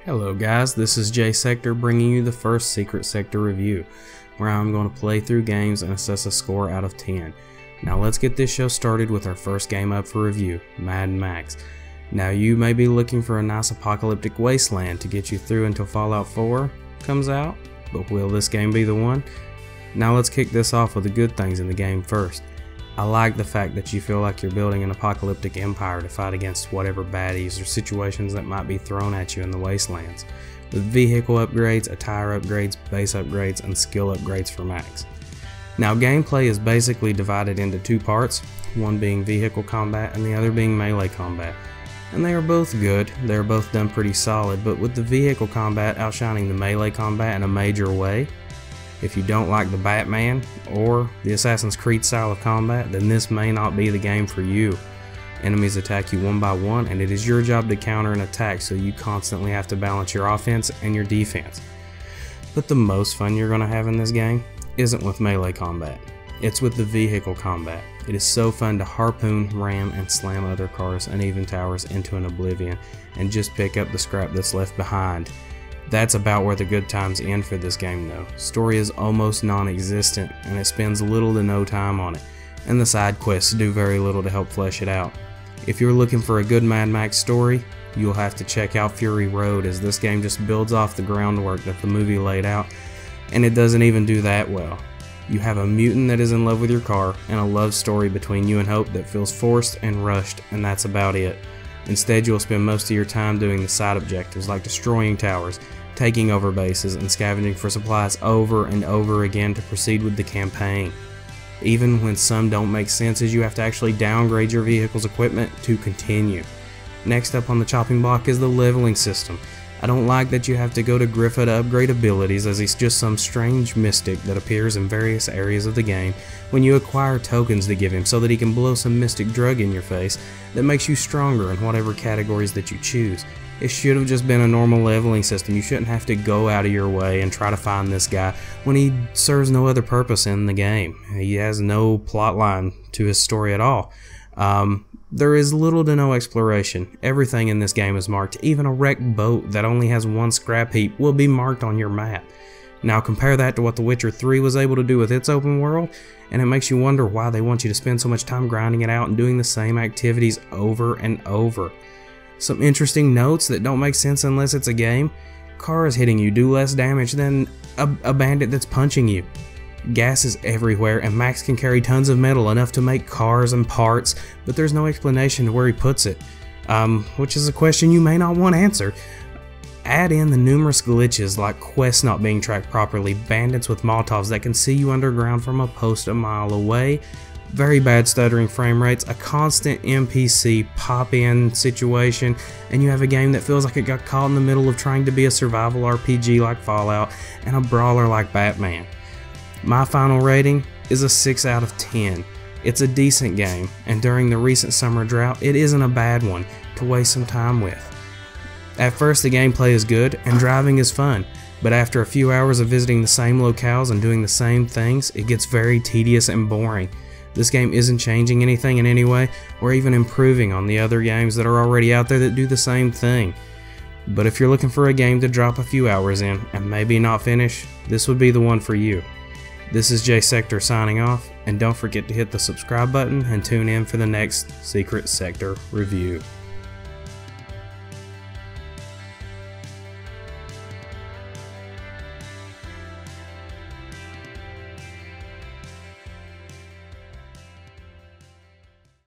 Hello guys, this is Sekret bringing you the first Sekret Sektor review, where I'm going to play through games and assess a score out of 10. Now let's get this show started with our first game up for review, Mad Max. Now you may be looking for a nice apocalyptic wasteland to get you through until Fallout 4 comes out, but will this game be the one? Now let's kick this off with the good things in the game first. I like the fact that you feel like you're building an apocalyptic empire to fight against whatever baddies or situations that might be thrown at you in the wastelands, with vehicle upgrades, attire upgrades, base upgrades, and skill upgrades for max. Now gameplay is basically divided into two parts, one being vehicle combat and the other being melee combat. And they are both good, they are both done pretty solid, but with the vehicle combat outshining the melee combat in a major way. If you don't like the Batman or the Assassin's Creed style of combat, then this may not be the game for you. Enemies attack you one by one, and it is your job to counter an attack, so you constantly have to balance your offense and your defense. But the most fun you're going to have in this game isn't with melee combat. It's with the vehicle combat. It is so fun to harpoon, ram, and slam other cars and even towers into an oblivion and just pick up the scrap that's left behind. That's about where the good times end for this game though. Story is almost non-existent and it spends little to no time on it, and the side quests do very little to help flesh it out. If you're looking for a good Mad Max story, you'll have to check out Fury Road, as this game just builds off the groundwork that the movie laid out, and it doesn't even do that well. You have a mutant that is in love with your car, and a love story between you and Hope that feels forced and rushed, and that's about it. Instead, you'll spend most of your time doing the side objectives like destroying towers, taking over bases, and scavenging for supplies over and over again to proceed with the campaign. Even when some don't make sense, as you have to actually downgrade your vehicle's equipment to continue. Next up on the chopping block is the leveling system. I don't like that you have to go to Griffa to upgrade abilities, as he's just some strange mystic that appears in various areas of the game when you acquire tokens to give him so that he can blow some mystic drug in your face that makes you stronger in whatever categories that you choose. It should have just been a normal leveling system. You shouldn't have to go out of your way and try to find this guy when he serves no other purpose in the game. He has no plot line to his story at all. There is little to no exploration. Everything in this game is marked. Even a wrecked boat that only has one scrap heap will be marked on your map. Now compare that to what The Witcher 3 was able to do with its open world, and it makes you wonder why they want you to spend so much time grinding it out and doing the same activities over and over. Some interesting notes that don't make sense unless it's a game. Cars hitting you do less damage than a bandit that's punching you. Gas is everywhere, and Max can carry tons of metal, enough to make cars and parts, but there's no explanation to where he puts it, which is a question you may not want answered. Add in the numerous glitches like quests not being tracked properly, bandits with Molotovs that can see you underground from a post a mile away, very bad stuttering frame rates, a constant NPC pop-in situation, and you have a game that feels like it got caught in the middle of trying to be a survival RPG like Fallout and a brawler like Batman. My final rating is a 6 out of 10. It's a decent game, and during the recent summer drought, it isn't a bad one to waste some time with. At first the gameplay is good and driving is fun, but after a few hours of visiting the same locales and doing the same things, it gets very tedious and boring. This game isn't changing anything in any way, or even improving on the other games that are already out there that do the same thing. But if you're looking for a game to drop a few hours in and maybe not finish, this would be the one for you. This is Sekret signing off, and don't forget to hit the subscribe button and tune in for the next Sekret Sektor review.